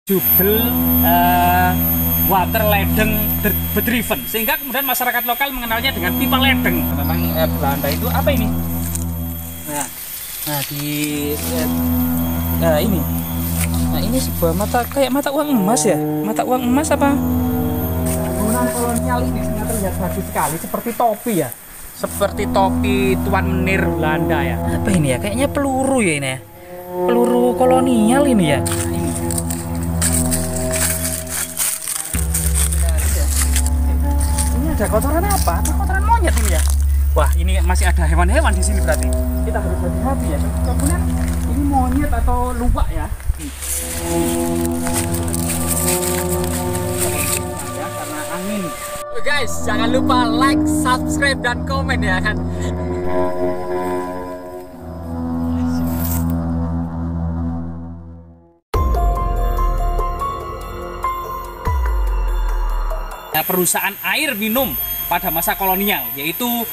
jubel water ledeng bedriven, sehingga kemudian masyarakat lokal mengenalnya dengan pipa ledeng. Memang Belanda itu apa ini? Nah di ini, ini sebuah kayak mata uang emas ya, mata uang emas apa? Bangunan kolonial ini sangat terlihat bagus sekali, seperti topi ya, seperti topi Tuan Menir Belanda ya. Apa ini ya? Kayaknya peluru ya ini ya, peluru kolonial ini ya. Ada kotoran apa? Atau kotoran monyet ini ya? Wah, ini masih ada hewan-hewan di sini berarti. Kita harus hati-hati ya. Kemudian ini monyet atau luwak ya. Ya, karena angin. Guys, jangan lupa like, subscribe dan komen ya kan. Perusahaan air minum pada masa kolonial, yaitu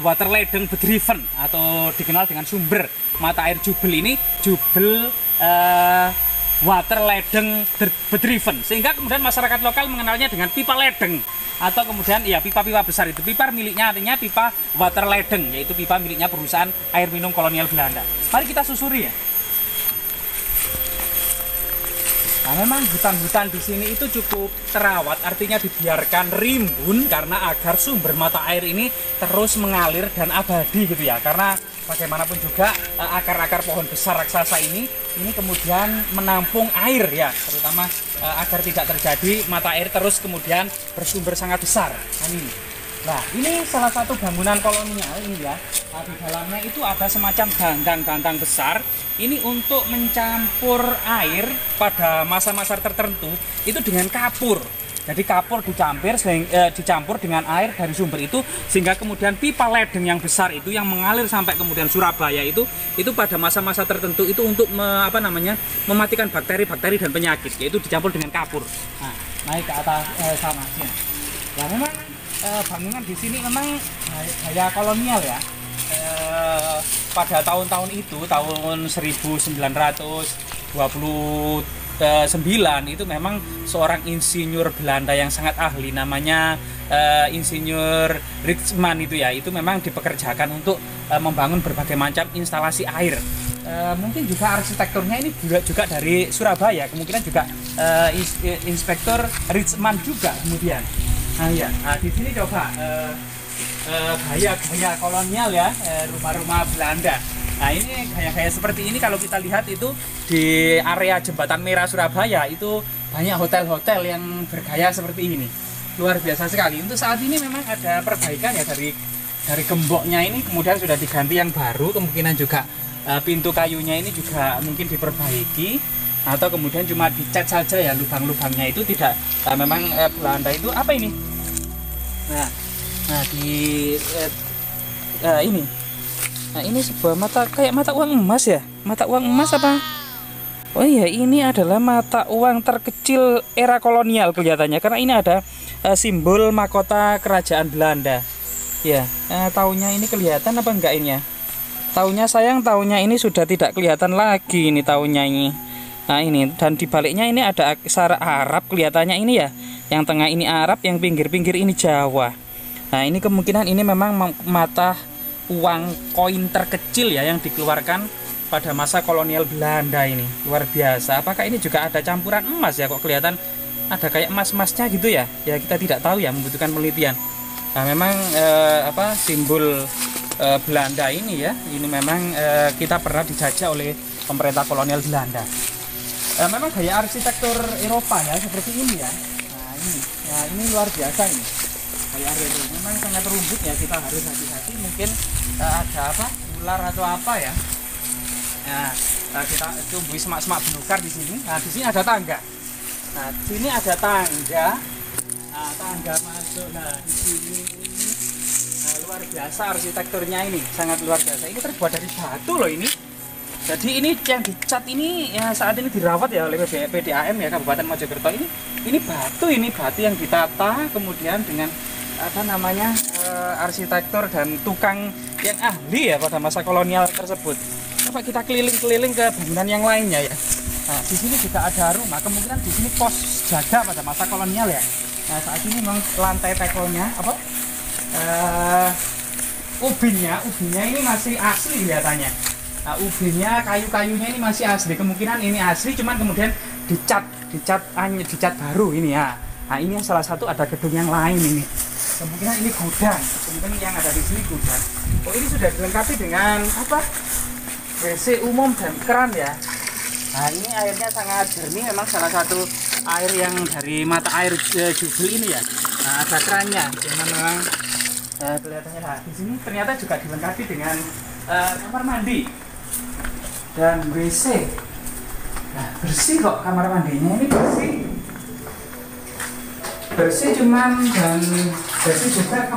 water ledeng bedriven atau dikenal dengan sumber mata air jubel ini, jubel water ledeng bedriven, sehingga kemudian masyarakat lokal mengenalnya dengan pipa ledeng atau kemudian ya pipa-pipa besar itu. Pipa miliknya artinya pipa water ledeng, yaitu pipa miliknya perusahaan air minum kolonial Belanda. Mari kita susuri ya. Nah, memang hutan-hutan di sini itu cukup terawat, artinya dibiarkan rimbun karena agar sumber mata air ini terus mengalir dan abadi gitu ya. Karena bagaimanapun juga akar-akar pohon besar raksasa ini kemudian menampung air ya, terutama agar tidak terjadi mata air terus kemudian bersumber sangat besar. Nah, ini salah satu bangunan kolonial ini ya. Nah, di dalamnya itu ada semacam gantang-gantang besar. Ini untuk mencampur air pada masa-masa tertentu itu dengan kapur. Jadi kapur dicampur dengan air dari sumber itu, sehingga kemudian pipa ledeng yang besar itu yang mengalir sampai kemudian Surabaya itu pada masa-masa tertentu itu untuk mematikan bakteri-bakteri dan penyakit, yaitu dicampur dengan kapur. Nah, naik ke atas sana sini. Ya memang bangunan di sini memang gaya kolonial ya. Pada tahun-tahun itu, tahun 1929 itu memang seorang insinyur Belanda yang sangat ahli, namanya Insinyur Rietsman itu ya, itu memang dipekerjakan untuk membangun berbagai macam instalasi air. Mungkin juga arsitekturnya ini juga dari Surabaya, kemungkinan juga Inspektur Rietsman juga kemudian. Nah ya, di sini coba gaya kolonial ya, rumah-rumah Belanda. Nah, ini gaya-gaya seperti ini kalau kita lihat itu di area Jembatan Merah Surabaya itu banyak hotel-hotel yang bergaya seperti ini. Luar biasa sekali. Untuk saat ini memang ada perbaikan ya, dari gemboknya ini kemudian sudah diganti yang baru, kemungkinan juga pintu kayunya ini juga mungkin diperbaiki atau kemudian cuma dicat saja ya, lubang-lubangnya itu tidak. Memang Belanda itu apa ini? Nah di ini, nah ini sebuah kayak mata uang emas ya, mata uang emas apa? Oh iya, ini adalah mata uang terkecil era kolonial kelihatannya, karena ini ada simbol mahkota kerajaan Belanda. Ya, tahunnya ini kelihatan apa enggak ini ya? Tahunnya sayang, tahunnya ini sudah tidak kelihatan lagi ini tahunnya ini. Nah ini, dan di baliknya ini ada aksara Arab kelihatannya ini ya. Yang tengah ini Arab, yang pinggir-pinggir ini Jawa. Nah ini kemungkinan ini memang mata uang koin terkecil ya yang dikeluarkan pada masa kolonial Belanda ini. Luar biasa. Apakah ini juga ada campuran emas ya, kok kelihatan ada kayak emas-emasnya gitu ya? Ya kita tidak tahu ya, membutuhkan penelitian. Nah memang simbol Belanda ini ya, ini memang kita pernah dijajah oleh pemerintah kolonial Belanda. Memang gaya arsitektur Eropa ya seperti ini ya. Nah ini luar biasa ini. Gaya ini memang sangat rumput ya, kita harus hati-hati. Mungkin ada apa, ular atau apa ya. Nah kita tumbuhi semak-semak belukar di sini. Nah di sini ada tangga. Nah di sini ada tangga. Nah tangga masuk. Nah di sini luar biasa arsitekturnya ini, sangat luar biasa. Ini terbuat dari batu loh ini. Jadi ini yang dicat ini ya saat ini dirawat ya oleh PDAM ya Kabupaten Mojokerto. Ini batu yang ditata kemudian dengan apa namanya arsitektur dan tukang yang ahli ya pada masa kolonial tersebut. Coba kita keliling-keliling ke bangunan yang lainnya ya. Nah, di sini juga ada rumah, kemungkinan di sini pos jaga pada masa kolonial ya. Nah, saat ini memang lantai tekonya apa? Ubinnya ini masih asli kelihatannya. Nah, ubinnya, kayu-kayunya ini masih asli. Kemungkinan ini asli, cuman kemudian dicat baru ini ya. Nah, ini yang salah satu ada gedung yang lain ini. Kemungkinan ini gudang. Kemungkinan yang ada di sini gudang. Oh, ini sudah dilengkapi dengan apa? WC umum dan keran ya. Nah, ini airnya sangat jernih, memang salah satu air yang dari mata air Jubel ini ya. Nah, ada kerannya, cuman memang kelihatannya. Nah, di sini ternyata juga dilengkapi dengan kamar mandi dan WC. Nah, bersih kok kamar mandinya, ini bersih cuman, dan bersih juga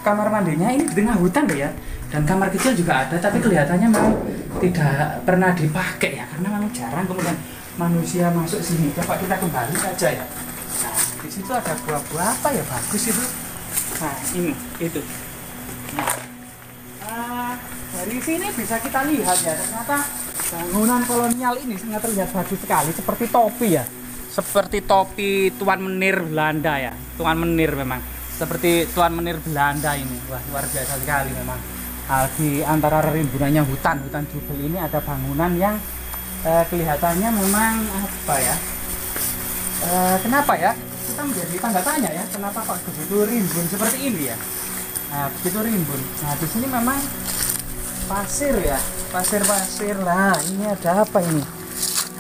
kamar mandinya ini di tengah hutan loh ya. Dan kamar kecil juga ada, tapi kelihatannya memang tidak pernah dipakai ya, karena memang jarang kemudian manusia masuk sini. Coba kita kembali saja ya. Nah, di situ ada buah-buah apa ya, bagus itu. Nah, ini itu. Nah, dari sini bisa kita lihat ya, ternyata bangunan kolonial ini sangat terlihat bagus sekali, seperti topi ya, seperti topi Tuan Menir Belanda ya. Tuan Menir memang seperti Tuan Menir Belanda ini. Wah, luar biasa sekali memang. Di antara rimbunannya hutan Jubel ini ada bangunan yang kelihatannya memang apa ya, kenapa ya kita menjadi tanda tanya ya, kenapa kok begitu rimbun seperti ini ya. Nah, begitu rimbun. Nah, di sini memang pasir ya, pasir lah. Ini ada apa ini?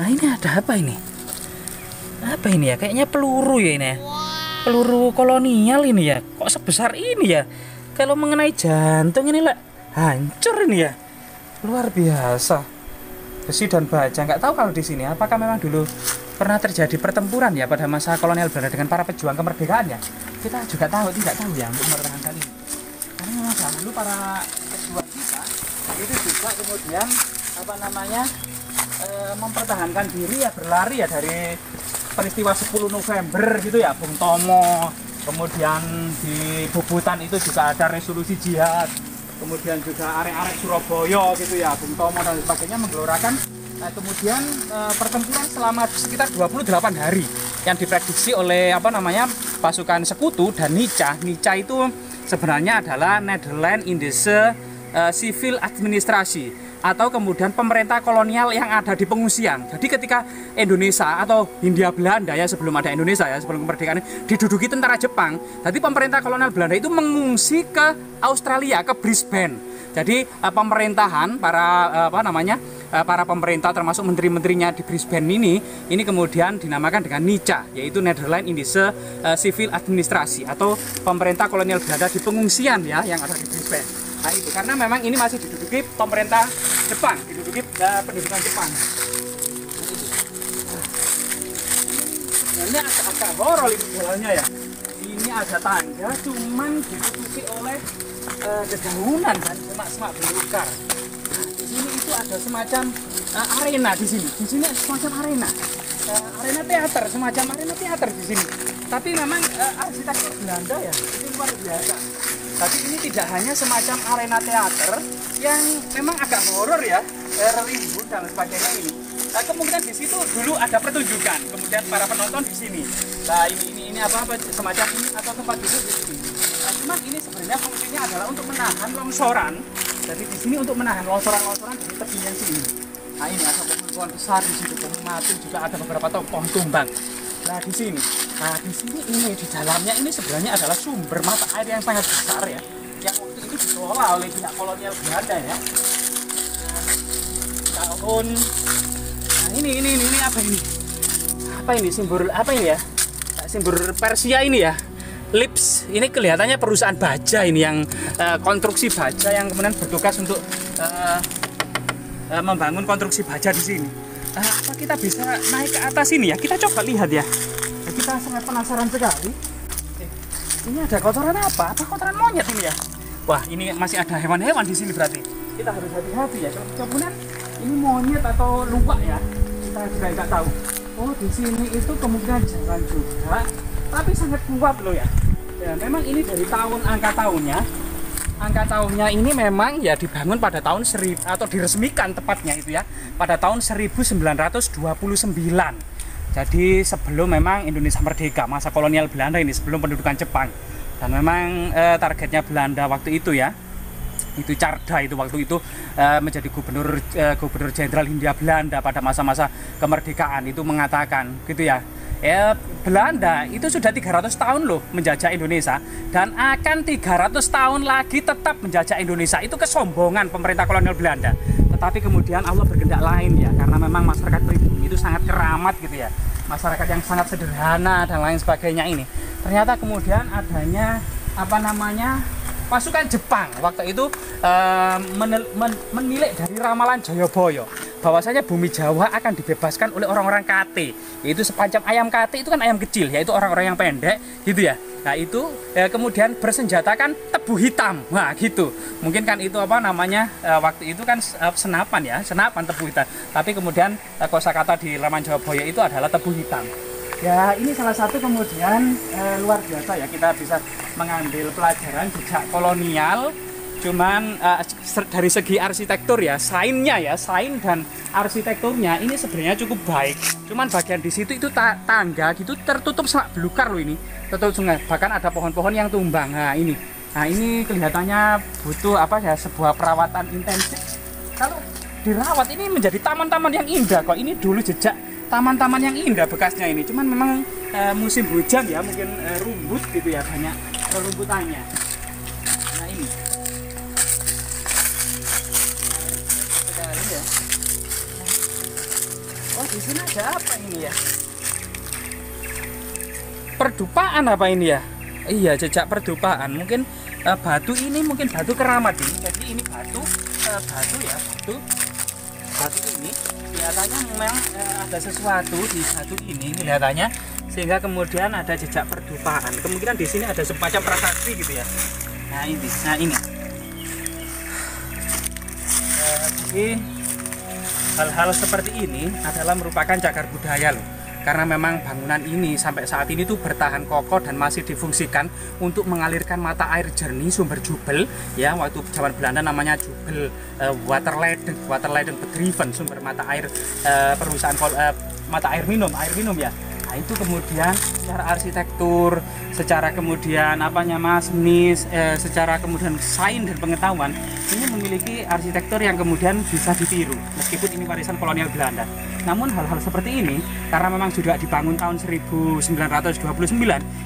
Nah, ini ada apa ini? Apa ini ya, kayaknya peluru ya ini ya. Peluru kolonial ini ya, kok sebesar ini ya. Kalau mengenai jantung ini lah hancur ini ya, luar biasa. Besi dan baja, nggak tahu kalau di sini apakah memang dulu pernah terjadi pertempuran ya pada masa kolonial Belanda dengan para pejuang kemerdekaan ya. Kita juga tidak tahu ya untuk mempertahankan ini. Karena memang dahulu para pejuang kita itu juga kemudian apa namanya mempertahankan diri ya, berlari ya dari peristiwa 10 November gitu ya, Bung Tomo. Kemudian di Bubutan itu juga ada resolusi jihad. Kemudian juga arek-arek Surabaya gitu ya, Bung Tomo dan sebagainya menggelorakan. Nah, kemudian pertempuran selama sekitar 28 hari yang diprediksi oleh apa namanya pasukan sekutu dan Nica. Nica itu sebenarnya adalah Netherlands Indische Civil Administrasi, atau kemudian pemerintah kolonial yang ada di pengungsian. Jadi ketika Indonesia atau Hindia Belanda ya, sebelum ada Indonesia ya, sebelum kemerdekaan diduduki tentara Jepang, jadi pemerintah kolonial Belanda itu mengungsi ke Australia, ke Brisbane. Jadi pemerintahan para pemerintah termasuk menteri-menterinya di Brisbane ini kemudian dinamakan dengan NICA, yaitu Netherlands Indische Civil Administrasi, atau pemerintah kolonial Belanda di pengungsian ya yang ada di Brisbane. Nah, itu karena memang ini masih diduduki pemerintah Jepang, diduduki pendudukan Jepang. Nah, ini agak horor ini jalannya ya. Ini ada tangga, cuman ditutupi oleh dedaunan dan semak-semak belukar. Nah, di sini itu ada semacam arena di sini. Di sini semacam arena teater, semacam arena teater di sini. Tapi memang arsitektur Belanda ya, itu luar biasa. Tapi ini tidak hanya semacam arena teater yang memang agak horor ya, rimbun dan sebagainya ini. Nah, kemungkinan di situ dulu ada pertunjukan, kemudian para penonton di sini. Nah, ini apa semacam ini atau tempat duduk di sini. Nah, cuma ini sebenarnya fungsinya adalah untuk menahan longsoran. Jadi di sini untuk menahan longsoran dari tebingnya sini. Nah, ini ada pohon-pohon besar di situ, pohon mati, juga ada beberapa pohon tumbang. Nah, di sini ini di dalamnya ini sebenarnya adalah sumber mata air yang sangat besar ya, yang waktu itu dikelola oleh pihak kolonial Belanda ya. Nah, ini apa ini? Apa ini simbol apa ini ya? Simbol Persia ini ya. Lips ini kelihatannya perusahaan baja ini yang konstruksi baja yang kemudian bertugas untuk membangun konstruksi baja di sini. Apa kita bisa naik ke atas ini ya? Kita coba lihat ya. Kita sangat penasaran sekali. Ini ada kotoran apa? Apa kotoran monyet ini ya? Wah, ini masih ada hewan-hewan di sini berarti. Kita harus hati-hati ya. Kemudian ini monyet atau luwak ya? Kita juga nggak tahu. Oh, di sini itu kemungkinan jalan juga, tapi sangat kuat loh ya. Ya, memang ini dari angka tahunnya angka tahunnya ini memang ya dibangun pada tahun 1000 atau diresmikan tepatnya itu ya pada tahun 1929. Jadi sebelum memang Indonesia merdeka, masa kolonial Belanda ini, sebelum pendudukan Jepang. Dan memang targetnya Belanda waktu itu ya, itu Carda itu waktu itu menjadi gubernur jenderal Hindia Belanda pada masa-masa kemerdekaan itu mengatakan gitu ya. Belanda itu sudah 300 tahun loh menjajah Indonesia dan akan 300 tahun lagi tetap menjajah Indonesia. Itu kesombongan pemerintah kolonial Belanda. Tetapi kemudian Allah berkehendak lain ya, karena memang masyarakat pribumi itu sangat keramat gitu ya, masyarakat yang sangat sederhana dan lain sebagainya ini. Ternyata kemudian adanya pasukan Jepang waktu itu menilik dari ramalan Jayabaya bahwasanya bumi Jawa akan dibebaskan oleh orang-orang KT, yaitu semacam ayam KT itu kan ayam kecil, yaitu orang-orang yang pendek gitu ya. Nah itu kemudian bersenjatakan tebu hitam, nah gitu. Mungkin kan itu waktu itu kan senapan ya, senapan tebu hitam. Tapi kemudian kosakata di ramalan Jayabaya itu adalah tebu hitam. Ya ini salah satu kemudian luar biasa ya, kita bisa mengambil pelajaran jejak kolonial. Cuman dari segi arsitektur ya, sain dan arsitekturnya ini sebenarnya cukup baik. Cuman bagian di situ itu tangga gitu tertutup semak belukar loh ini, tertutup sungai. Bahkan ada pohon-pohon yang tumbang. Nah ini kelihatannya butuh sebuah perawatan intensif. Kalau dirawat ini menjadi taman-taman yang indah kok. Ini dulu jejak taman-taman yang indah bekasnya ini. Cuman memang musim hujan ya, mungkin rumbut gitu ya, banyak rumputannya. Nah ini. Ya. Oh di sini ada apa ini ya? Perdupaan apa ini ya? Iya, jejak perdupaan. Mungkin batu ini mungkin batu keramat ini. Jadi ini batu ini kelihatannya memang ada sesuatu di batu ini kelihatannya, sehingga kemudian ada jejak perdupaan. Kemungkinan di sini ada semacam prasasti gitu ya. Nah ini. Jadi hal-hal seperti ini adalah merupakan cagar budaya loh, karena memang bangunan ini sampai saat ini tuh bertahan kokoh dan masih difungsikan untuk mengalirkan mata air jernih sumber Jubel ya, waktu zaman Belanda namanya Jubel Waterleiden Bedrijven, sumber mata air perusahaan mata air minum ya. Nah itu kemudian secara arsitektur, secara kemudian seni, secara kemudian sains dan pengetahuan ini memiliki arsitektur yang kemudian bisa ditiru meskipun ini warisan kolonial Belanda. Namun hal-hal seperti ini karena memang sudah dibangun tahun 1929,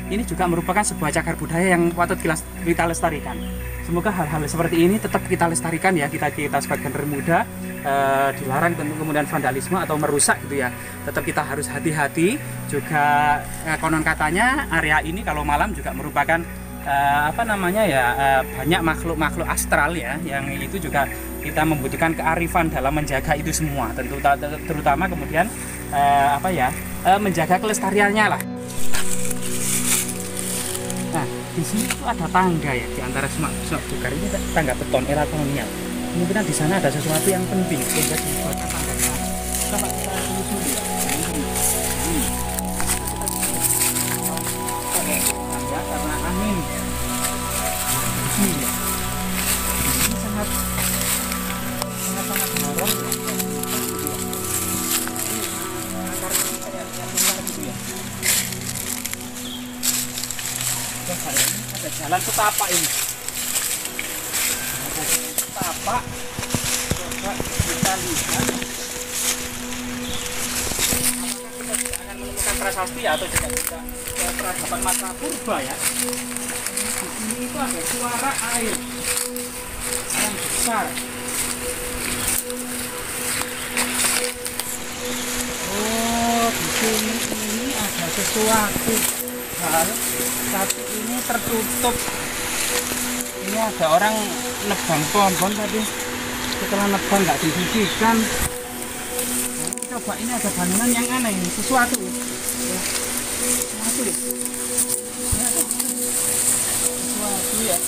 ini juga merupakan sebuah cagar budaya yang patut kita lestarikan. Semoga hal-hal seperti ini tetap kita lestarikan ya, kita sebagai generasi muda. Dilarang tentu kemudian vandalisme atau merusak gitu ya. Tetap kita harus hati-hati juga. Konon katanya area ini kalau malam juga merupakan banyak makhluk-makhluk astral ya, yang itu juga kita membutuhkan kearifan dalam menjaga itu semua, terutama kemudian menjaga kelestariannya lah. Nah di sini tuh ada tangga ya, di antara semak belukar ini tangga beton era kolonial. Kemungkinan di sana ada sesuatu yang penting sehingga dibuatkan tangga ke sana. Coba kita telusuri ya. Tangga karena angin. Ini sangat dorong. Ini ada jalan setapak ini. Tapak, coba kita lihat apakah kita akan menemukan prasasti atau juga peradaban masa purba ya. Di sini itu ada suara air yang besar. Oh di sini ini ada sesuatu hal, tapi ini tertutup. Ini ada orang nebang pohon tadi, setelah nebang nggak dibersihkan. Coba ini ada bangunan yang aneh ini, sesuatu ya. Sesuatu ya.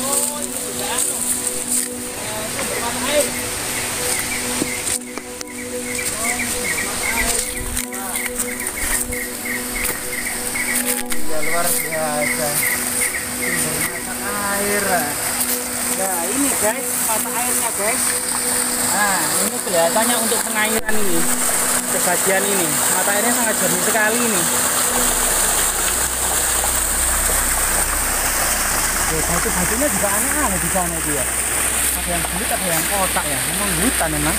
Oh ini juga sumber mata air. Luar biasa. mata airnya guys. Nah ini kelihatannya untuk pengairan ini, sebagian ini mata airnya sangat jernih sekali ini. Batu-batunya juga aneh-aneh di sana itu ya. Ada yang bulat, ada yang kotak ya. Memang hutan memang,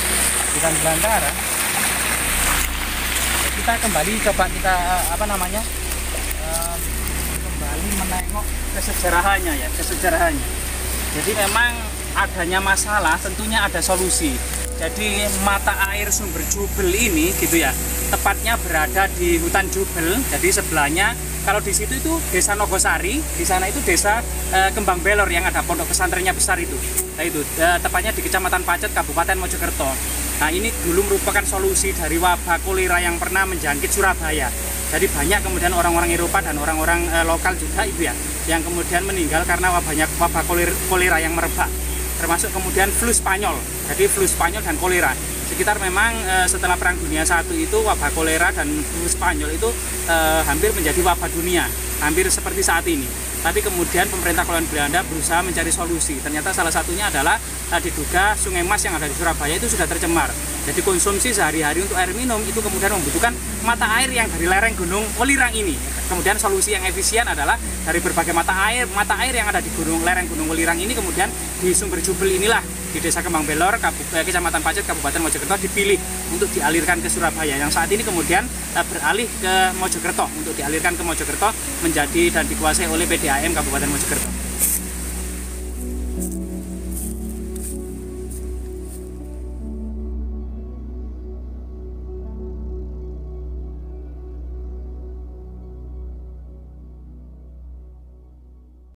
bukan belantara. Kita kembali coba kita kembali menengok kesejarahannya ya, kesejarahannya. Jadi memang adanya masalah tentunya ada solusi. Jadi mata air sumber Jubel ini gitu ya, tepatnya berada di hutan Jubel. Jadi sebelahnya kalau di situ itu desa Nogosari, di sana itu desa Kembang Belor yang ada pondok pesantrennya besar itu. Nah itu tepatnya di Kecamatan Pacet, Kabupaten Mojokerto. Nah ini dulu merupakan solusi dari wabah kolera yang pernah menjangkit Surabaya. Jadi banyak kemudian orang-orang Eropa dan orang-orang lokal juga itu ya, yang kemudian meninggal karena wabah kolera yang merebak. Termasuk kemudian flu Spanyol, jadi flu Spanyol dan kolera. Sekitar memang setelah Perang Dunia I itu wabah kolera dan flu Spanyol itu hampir menjadi wabah dunia, hampir seperti saat ini. Tapi kemudian pemerintah kolonial Belanda berusaha mencari solusi. Ternyata salah satunya adalah diduga Sungai Mas yang ada di Surabaya itu sudah tercemar. Jadi konsumsi sehari-hari untuk air minum itu kemudian membutuhkan mata air yang dari lereng Gunung Welirang ini. Kemudian solusi yang efisien adalah dari berbagai mata air yang ada di lereng Gunung Welirang ini kemudian di sumber Jubel inilah di Desa Kembang Belor, Kecamatan Pacet, Kabupaten Mojokerto dipilih untuk dialirkan ke Surabaya. Yang saat ini kemudian beralih ke Mojokerto, untuk dialirkan ke Mojokerto menjadi dan dikuasai oleh PDAM Kabupaten Mojokerto.